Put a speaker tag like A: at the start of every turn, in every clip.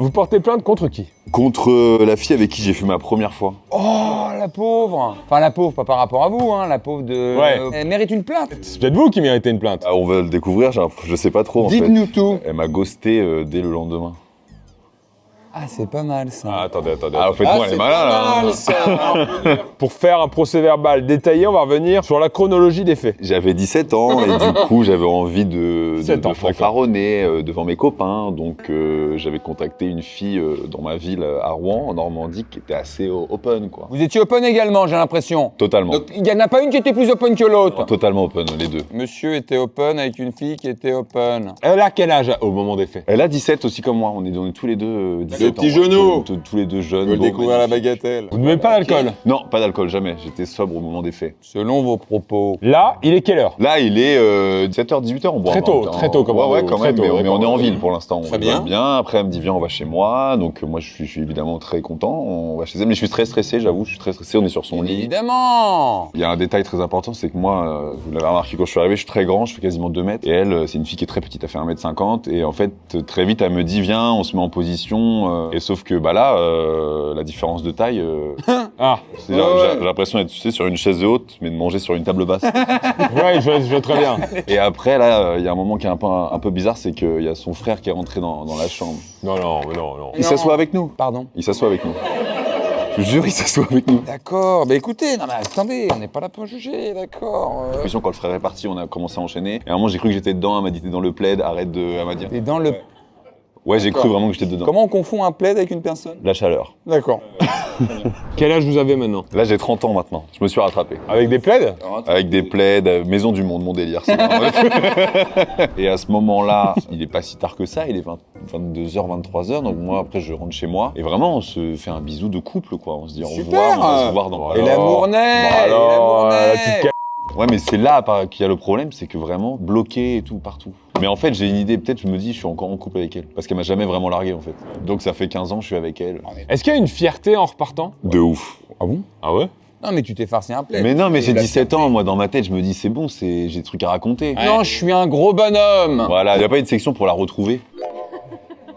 A: Vous portez plainte contre qui?
B: Contre la fille avec qui j'ai fait ma première fois.
C: Oh, la pauvre. Enfin, la pauvre, pas par rapport à vous, hein, la pauvre de...
A: Ouais.
C: Elle mérite une plainte.
A: C'est peut-être vous qui méritez une plainte.
B: Ah, on va le découvrir, je sais pas trop en fait.
C: Dites-nous tout.
B: Elle m'a ghosté dès le lendemain.
C: Ah, c'est pas mal, ça.
A: Ah, attendez.
B: Ah, en fait, moi, elle est malin là. Hein.
A: Pour faire un procès verbal détaillé, on va revenir sur la chronologie des faits.
B: J'avais 17 ans et du coup, j'avais envie de
A: 17 ans,
B: fanfaronner devant mes copains. Donc, j'avais contacté une fille dans ma ville à Rouen, en Normandie, qui était assez open, quoi.
C: Vous étiez open également, j'ai l'impression.
B: Totalement.
C: Donc, il n'y en a pas une qui était plus open que l'autre.
B: Totalement open, les deux.
C: Monsieur était open avec une fille qui était open.
A: Elle a quel âge au moment des faits?
B: Elle a 17 aussi comme moi, on est tous les deux 17
C: Le petit
B: ans.
C: genou.
B: Tous les deux jeunes.
C: Faut
B: beaux,
C: découvrir la
B: magnifiques.
C: bagatelle.
A: Vous ne buvez pas d'alcool?
B: Non, pas d'alcool, jamais. J'étais sobre au moment des faits.
C: Selon vos propos.
A: Là, il est quelle heure?
B: Là, il est 17h, 18h, on boit.
A: Très tôt, comme
B: ouais,
A: rendez-vous,
B: quand
A: très
B: même,
A: tôt,
B: mais
A: d'accord.
B: on est en ville pour l'instant.
C: Très
B: on
C: bien.
B: va bien. Après, elle me dit, viens, on va chez moi. Donc, moi, je suis évidemment très content. On va chez elle, mais je suis très stressé, j'avoue. Je suis très stressé. On est sur son lit.
C: Évidemment.
B: Il y a un détail très important, c'est que moi, vous l'avez remarqué quand je suis arrivé, je suis très grand, je fais quasiment 2 mètres. Et elle, c'est une fille qui est très petite, elle fait 1m50. Et en fait, très vite, elle me dit, viens, on se met en position. Et sauf que, bah là, la différence de taille,
A: Ah,
B: j'ai l'impression d'être, tu sais, sur une chaise haute, mais de manger sur une table basse.
A: ouais, je vois très bien.
B: Et après, là, il y a un moment qui est un peu bizarre, c'est qu'il y a son frère qui est rentré dans la chambre.
A: Non.
B: Il s'assoit avec nous.
C: Pardon.
B: Il s'assoit avec nous. Je vous jure, il s'assoit avec nous.
C: D'accord, bah écoutez, non mais attendez, on n'est pas là pour juger, d'accord.
B: Quand le frère est parti, on a commencé à enchaîner. Et à un moment, j'ai cru que j'étais dedans, elle m'a dit, t'es dans le plaid, arrête de... Elle m'a dit...
C: T'es dans le...
B: Ouais, j'ai cru vraiment que j'étais dedans.
C: Comment on confond un plaid avec une personne?
B: La chaleur.
C: D'accord.
A: Quel âge vous avez maintenant?
B: Là, j'ai 30 ans maintenant. Je me suis rattrapé.
A: Avec des plaids?
B: Avec des plaids, maison du monde, mon délire. C'est vraiment- Et à ce moment-là, il est pas si tard que ça, il est 22h, 23h. Donc moi, après, je rentre chez moi. Et vraiment, on se fait un bisou de couple, quoi. On se dit au
C: Super.
B: revoir, on va se voir dans...
C: Et l'amour naît.
A: Bon, alors,
C: et l'amour naît.
A: la petite
B: Ouais, mais c'est là qu'il y a le problème, c'est que vraiment, bloqué et tout, partout. Mais en fait, j'ai une idée, peut-être, je me dis, je suis encore en couple avec elle. Parce qu'elle m'a jamais vraiment largué, en fait. Donc ça fait 15 ans que je suis avec elle.
A: Est-ce qu'il y a une fierté en repartant?
B: De ouf.
C: Ah bon?
A: Ah ouais?
C: Non mais tu t'es farci un plaid.
B: Mais non, mais j'ai
C: La
B: 17 ans, moi, dans ma tête, je me dis, c'est bon, j'ai des trucs à raconter.
C: Non, je suis un gros bonhomme.
B: Voilà, il n'y a pas une section pour la retrouver.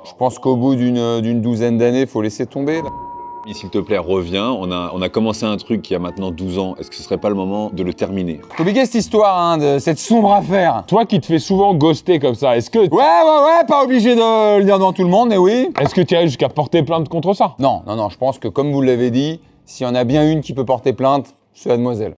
C: Je pense qu'au bout d'une douzaine d'années, faut laisser tomber. Là.
B: S'il te plaît, reviens. On a commencé un truc qui a maintenant 12 ans. Est-ce que ce serait pas le moment de le terminer?
C: Faut oublier cette histoire, hein, de cette sombre affaire.
A: Toi qui te fais souvent ghoster comme ça, est-ce que
C: Ouais, pas obligé de le dire devant tout le monde, mais oui.
A: tu irais jusqu'à porter plainte contre ça?
C: Non, je pense que comme vous l'avez dit, s'il y en a bien une qui peut porter plainte, c'est la demoiselle.